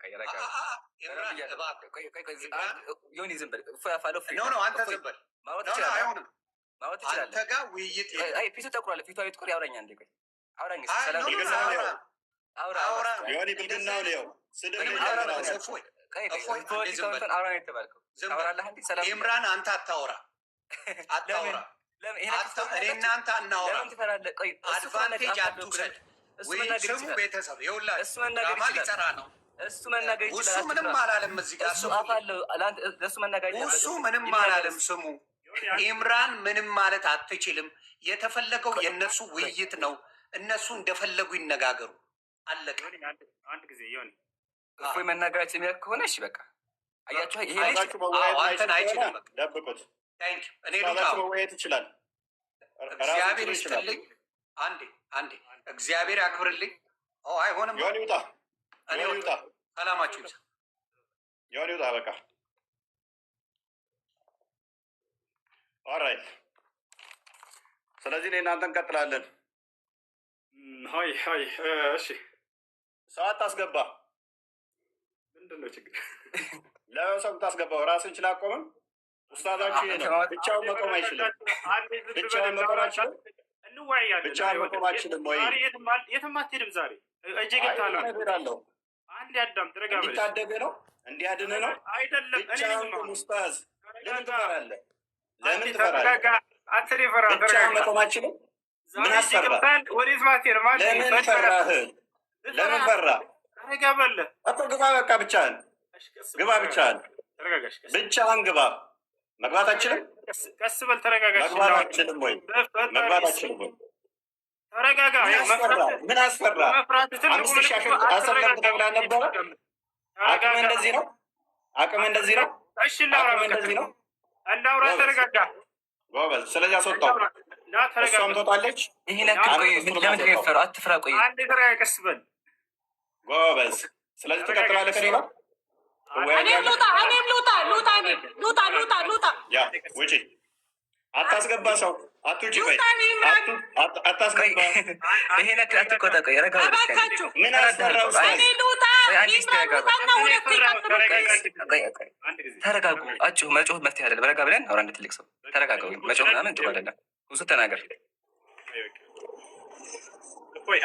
يرجع يوني زنبل فالو فري نو نو أنت زنبل ما تشيل أنت جا ويجي أي فيتو تقول فيتو يتقول يا وراني عندك أوراني سلام أورا يوني بالجنة اليوم إمران أنت التورا እኔና አንተ አናወራ አድቫንቴጅ አትውሰድ ወይም ቤተሰብ ይኸውልህ ድራማ ሊሰራ ነው እሱ መናገር ይችላል እሱ ምንም አላለም እዚህ ጋር እሱ ምንም አላለም ስሙ ኢምራን ምንም ማለት አትችልም የተፈለገው የነሱ ውይይት ነው እነሱ እንደፈለጉ ይነጋገሩ አለቀ አንድ ጊዜ ይሁን እፎይ መናገራችን የሚያውቅ ከሆነ እሺ በቃ አያችሁ ይሄ አንተን አይችልም ደብቁት ታንክ እኔ ልታው ወይት ይችላል እግዚአብሔር ይስጥልኝ አንዴ እግዚአብሔር ያክብርልኝ አይሆንም ይወጣ ሰላማችሁ ይወጣ በቃ ኦራይት ስለዚህ እናንተ እንቀጥላለን ሃይ እሺ ሰዓት ታስገባ ምንድነው ችግር ለሰው ታስገባው ራስን ችላ ቆመን ኡስታዳችን ነው ብቻውን መቆም አይችልም ብቻውን መቆም አይችልም እንወያያለን ብቻውን መቆም አይችልም ወይ የትም አትሄድም ዛሬ እጄ ገብታለሁ አንድ ያዳም ተረጋጋ እንዲታደገ ነው እንዲያድነ ነው አይደለም እኔ ነው ኡስታዝ ለምን ትፈራለህ አንተ ሪፈራ ብቻውን መቆም አይችልም ምን አሰራ ወዴት ማትሄድ ማለት ለምን ፈራ ተረጋበለ ግባ በቃ ብቻህን ግባ ብቻህን ብቻህን ግባ መግባት አችልም ቀስ በል ተረጋጋሽ መግባት አችልም ወይ መግባት አችልም ወይ ተረጋጋ ምን አስፈራ 5000 አሰለም ተብላ ነበር አቅም እንደዚህ ነው እሺ ላውራ እንደዚህ ነው እንዳውራ ተረጋጋ ጎበዝ ስለዚህ አስወጣው ና ተረጋጋ ሰምቶታለች ይሄ ነገር ቆይ ለምን ተፈራ አትፍራ ቆይ አንዴ ተረጋጋ ቀስ በል ጎበዝ ስለዚህ ተከትላለህ ከኔ ነው እኔም ሉጣ ያ ውጪ አታስገባ ሰው አትውጪ በይ አታስገባ ይሄ ነገር አትቆጣ ቆይ ረጋ ምን አሰራው እኔ ሉጣ ተረጋጉ አጭሁ መጮህ መፍትሄ አይደለም ረጋ ብለን አውራ እንደ ትልቅ ሰው ተረጋጋው መጮህ ምናምን ጥሩ አይደለም ብዙ ተናገር ቆይ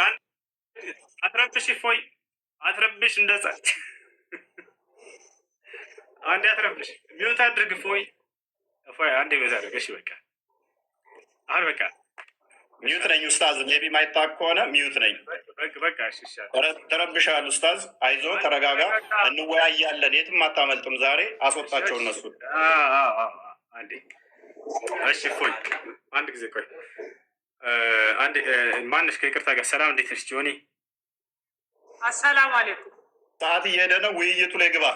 አትረብሽ እንደጻች አንዴ አትረብሽ ሚውት አድርግ ፎይ አንዴ ሚውት አድርግ እሺ በቃ አሁን በቃ ሚውት ነኝ ኡስታዝ ሜቢ ማይታወቅ ከሆነ ሚውት ነኝ በቃ እሺ ተረብሻል ኡስታዝ አይዞ ተረጋጋ እንወያያለን የትም አታመልጥም ዛሬ አስወጣቸው እነሱ አንዴ እሺ ፎይ አንድ ጊዜ ቆይ አንዴ ማንሽ ከይቅርታ ጋር ሰላም እንዴት ነሽ ጆኒ አሰላሙ አለይኩም ሰዓት እየሄደ ነው ውይይቱ ላይ ግባ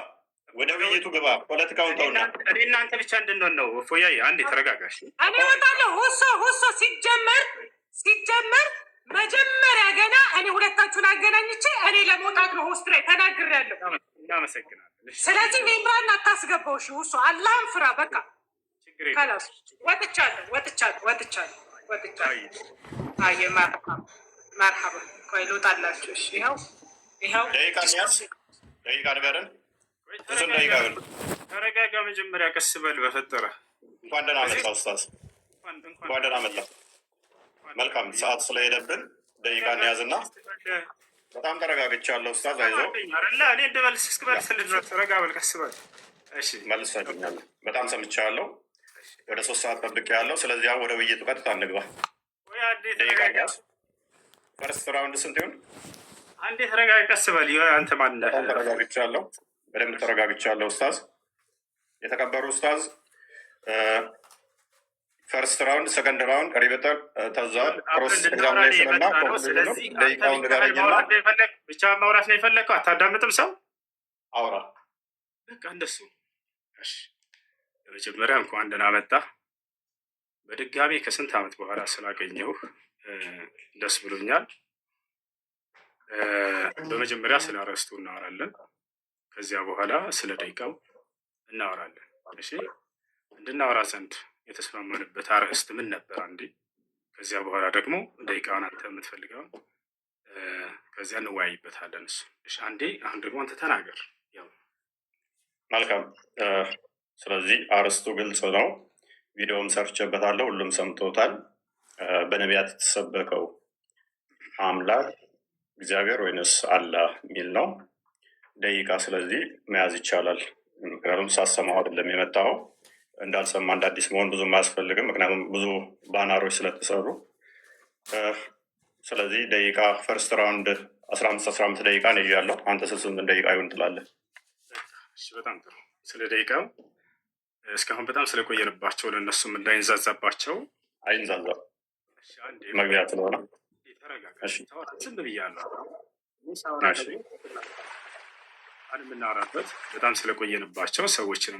ወደ ውይይቱ ግባ ፖለቲካውን ተውና እኔ እናንተ ብቻ እንድንሆን ነው ፎያይ አንዴ ተረጋጋሽ እኔ እወጣለሁ ሁሶ ሲጀመር መጀመሪያ ገና እኔ ሁለታችሁን አገናኝቼ እኔ ለመውጣት ነው ሆስት ላይ ተናግሬያለሁ እናመሰግናለን ስለዚህ ኢምራን አታስገባው እሺ ሁሶ አላህን ፍራ በቃ ካላስ ወጥቻለሁ አይ መርሐባ ቆይ ልውጣላችሁ እሺ ይኸው ደቂቃ ንገረን ተረጋጋ መጀመሪያ ቀስ በል በፈጠረ እንኳን ደህና መጣ ኡስታዝ እንኳን ደህና መጣ መልካም ሰዓት ስለሄደብን ደቂቃ እንያዝና በጣም ተረጋግቻለሁ ኡስታዝ አይዞህ እኔ እንደመልስ እስክመልስልህ ድረስ ተረጋ በል ቀስ በል እሺ መልሰኛለሁ በጣም ሰምቻለሁ ወደ 3 ሰዓት ጠብቄያለሁ ስለዚህ አሁን ወደ ውይይቱ ቀጥታ እንግባ ደቂቃ እንያዝ ፈርስት ራውንድ ስንት ይሁን አንዴ ተረጋጋ ቀስ በል አንተ ማን ነህ ተረጋግቻለሁ በደንብ ተረጋግቻለሁ ኡስታዝ የተከበሩ ኡስታዝ ፈርስት ራውንድ ሰከንድ ራውንድ ሪበተር ተዛል ክሮስ ኤግዛሚኔሽን እና ደቂቃውን ንገረኝና ብቻ ማውራት ነው የፈለግከው አታዳምጥም ሰው አውራ በቃ እንደሱ እሺ በመጀመሪያ እንኳን ደህና መጣ በድጋሚ ከስንት ዓመት በኋላ ስላገኘሁ ደስ ብሎኛል በመጀመሪያ ስለ አርዕስቱ እናወራለን ከዚያ በኋላ ስለ ደቂቃው እናወራለን እሺ እንድናወራ ዘንድ የተስማማንበት አርዕስት ምን ነበር አንዴ ከዚያ በኋላ ደግሞ ደቂቃውን አንተ የምትፈልገውን ከዚያ እንወያይበታለን። እሺ አንዴ አሁን ደግሞ አንተ ተናገር። ያው መልካም። ስለዚህ አርስቱ ግልጽ ነው። ቪዲዮም ሰርቼበታለሁ፣ ሁሉም ሰምቶታል። በነቢያት የተሰበከው አምላክ እግዚአብሔር ወይንስ አላህ የሚል ነው። ደቂቃ ስለዚህ መያዝ ይቻላል። ምክንያቱም ሳሰማው አይደለም የመጣው፣ እንዳልሰማ እንደ አዲስ መሆን ብዙም አያስፈልግም። ምክንያቱም ብዙ ባናሮች ስለተሰሩ። ስለዚህ ደቂቃ ፈርስት ራውንድ 15 ደቂቃ ነው ያለው። አንተ 8 ደቂቃ ይሁን ትላለህ? እሺ በጣም ጥሩ። ስለ ደቂቃው እስካሁን በጣም ስለቆየንባቸው ለእነሱም እንዳይንዛዛባቸው። አይንዛዛም፣ መግቢያ ስለሆነ ዝም ብያለሁ። የምናወራበት በጣም ስለቆየንባቸው ሰዎችን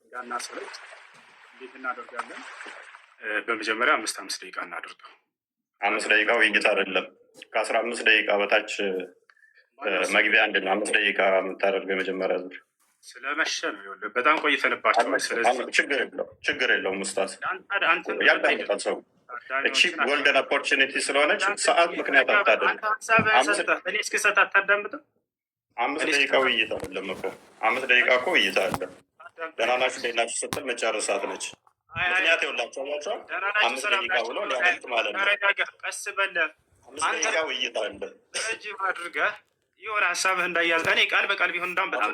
እንዳናሰለች እንዴት እናደርጋለን? በመጀመሪያ 5 ደቂቃ እናደርገው። 5 ደቂቃ ውይይት አይደለም። ከ15 ደቂቃ በታች መግቢያ አንድ ነው። 5 ደቂቃ የምታደርገው የመጀመሪያ ዙር ስለመሸ ነው። በጣም ቆይተንባቸው። ችግር የለውም ኡስታዝ፣ ያዳምጣል ሰው። እቺ ጎልደን ኦፖርቹኒቲ ስለሆነች ሰዓት ምክንያት አታደርግ። እኔ እስክሰጥ አታዳምጥም? 5 ደቂቃ ውይይት አይደለም እኮ 5 ደቂቃ እኮ ውይይት አለ። ደህና ናችሁ እንዴት ናችሁ ስትል መጨረሳት ነች። ምክንያት የላቸዋቸው 5 ደቂቃ ብሎ ሊያመልጥ ማለት ነው። ቀስ በለ 5 ደቂቃ ውይይት አለ። ረጅም አድርገህ የሆነ ሀሳብህ እንዳያዝ እኔ ቃል በቃል ቢሆን እንዳውም በጣም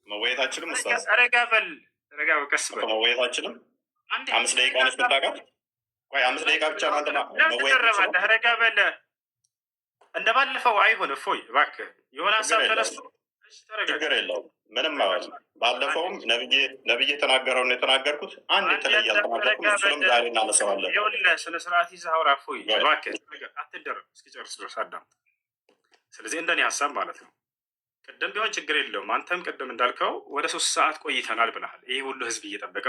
መወየታችንም ኡስታዝ ረጋ በል ቀስ በል መወየታችንም 5 ደቂቃ ነች ምታውቃት። ቆይ 5 ደቂቃ ብቻ ማለት ነው መወየት። ረጋ በል እንደ ባለፈው አይሆን። እፎይ እባክህ የሆነ ሀሳብ ተነስቶ ችግር የለውም ምንም ማለት ነው። ባለፈውም ነብዬ የተናገረውን የተናገርኩት አንድ የተለየ አልተናገርኩም። እሱንም ዛሬ እናነሳዋለን። ይኸውልህ ስነ ስርዓት ይዘህ አውራ። እፎይ እባክህ አትደረግ፣ እስኪጨርስ ድረስ አዳምጥ። ስለዚህ እንደኔ ሀሳብ ማለት ነው ቅድም ቢሆን ችግር የለውም። አንተም ቅድም እንዳልከው ወደ 3 ሰዓት ቆይተናል ብለሃል። ይህ ሁሉ ህዝብ እየጠበቀ